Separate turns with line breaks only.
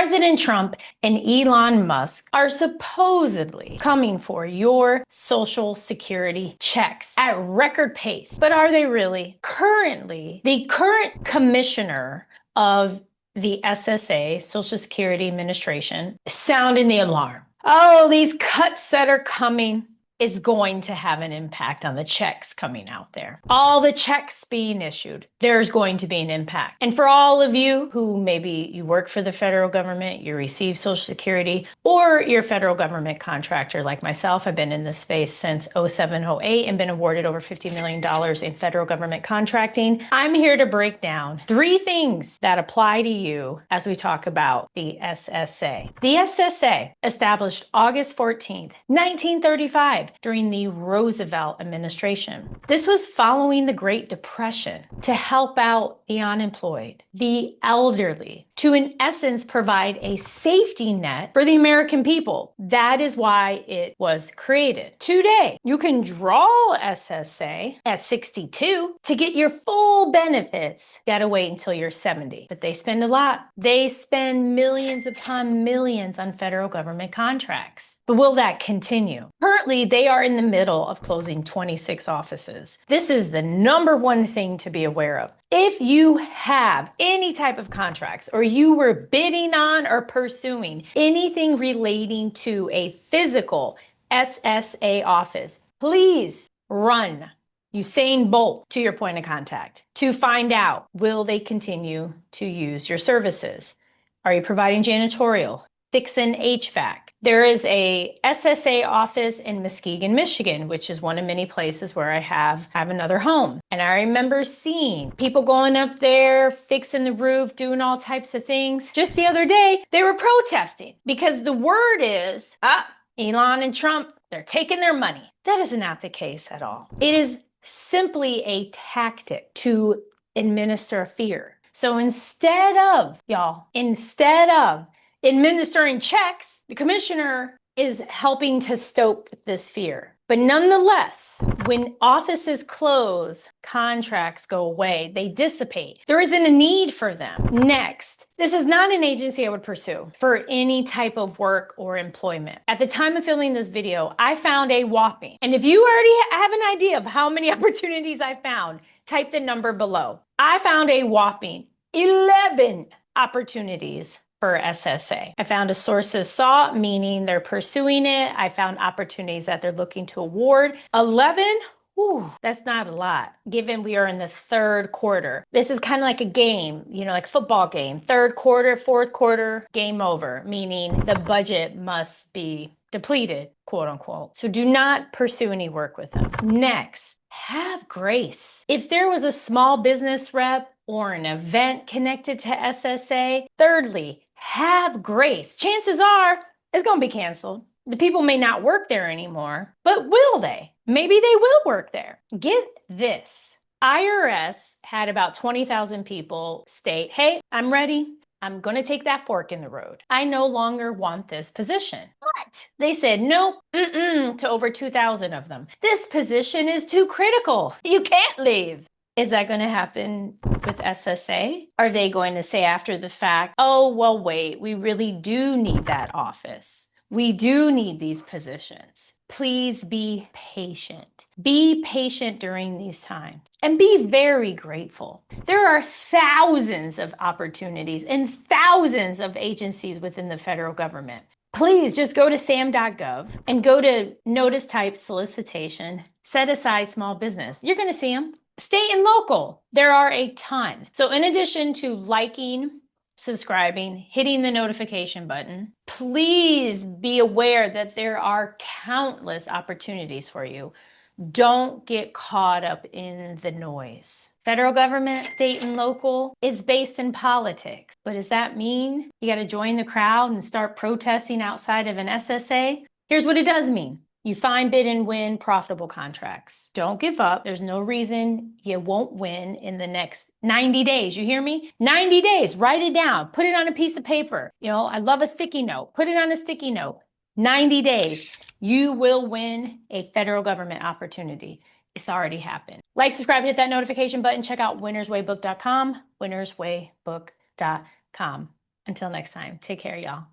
President Trump and Elon Musk are supposedly coming for your Social Security checks at record pace. But are they really? Currently, the current commissioner of the SSA, Social Security Administration, is sounding the alarm. Oh, these cuts that are coming is going to have an impact on the checks coming out there. All the checks being issued, there's going to be an impact. And for all of you who maybe you work for the federal government, you receive Social Security, or you're a federal government contractor like myself, I've been in this space since 07, 08 and been awarded over $50 million in federal government contracting. I'm here to break down 3 things that apply to you as we talk about the SSA. The SSA, established August 14th, 1935, during the Roosevelt administration. This was following the Great Depression to help out the unemployed, the elderly, to in essence provide a safety net for the American people. That is why it was created. Today, you can draw SSA at 62 to get your full benefits. You gotta wait until you're 70, but they spend a lot. They spend millions upon millions on federal government contracts. But will that continue? Currently, they are in the middle of closing 26 offices. This is the #1 thing to be aware of. If you have any type of contracts or you were bidding on or pursuing anything relating to a physical SSA office, please run Usain Bolt to your point of contact to find out, will they continue to use your services? Are you providing janitorial? Fixing HVAC. There is a SSA office in Muskegon, Michigan, which is one of many places where I have another home. And I remember seeing people going up there, fixing the roof, doing all types of things. Just the other day, they were protesting because the word is, Elon and Trump, they're taking their money. That is not the case at all. It is simply a tactic to administer fear. So instead of administering checks, the commissioner is helping to stoke this fear. But nonetheless, when offices close, contracts go away, they dissipate. There isn't a need for them. Next, this is not an agency I would pursue for any type of work or employment. At the time of filming this video, I found a whopping, and if you already have an idea of how many opportunities I found, type the number below. I found a whopping 11 opportunities for SSA. I found a sources sought, meaning they're pursuing it. I found opportunities that they're looking to award. 11? Ooh, that's not a lot, given we are in the 3rd quarter. This is kind of like a game, like a football game. 3rd quarter, 4th quarter, game over, meaning the budget must be depleted, quote unquote. So do not pursue any work with them. Next, have grace. If there was a small business rep or an event connected to SSA, thirdly, have grace. Chances are it's going to be canceled. The people may not work there anymore, but will they? Maybe they will work there. Get this. IRS had about 20,000 people state, hey, I'm ready. I'm going to take that fork in the road. I no longer want this position. But they said nope, to over 2,000 of them. This position is too critical. You can't leave. Is that going to happen with SSA? Are they going to say after the fact, oh, well, wait, we really do need that office. We do need these positions. Please be patient. Be patient during these times and be very grateful. There are thousands of opportunities and thousands of agencies within the federal government. Please just go to SAM.gov and go to notice type solicitation, set aside small business. You're going to see them. State and local, there are a ton. So in addition to liking, subscribing, hitting the notification button, please be aware that there are countless opportunities for you. Don't get caught up in the noise. Federal government, state and local, is based in politics. But does that mean you got to join the crowd and start protesting outside of an SSA? Here's what it does mean. You find, bid, and win profitable contracts. Don't give up. There's no reason you won't win in the next 90 days. You hear me? 90 days. Write it down. Put it on a piece of paper. I love a sticky note. Put it on a sticky note. 90 days. You will win a federal government opportunity. It's already happened. Like, subscribe, hit that notification button. Check out winnerswaybook.com. winnerswaybook.com. Until next time, take care, y'all.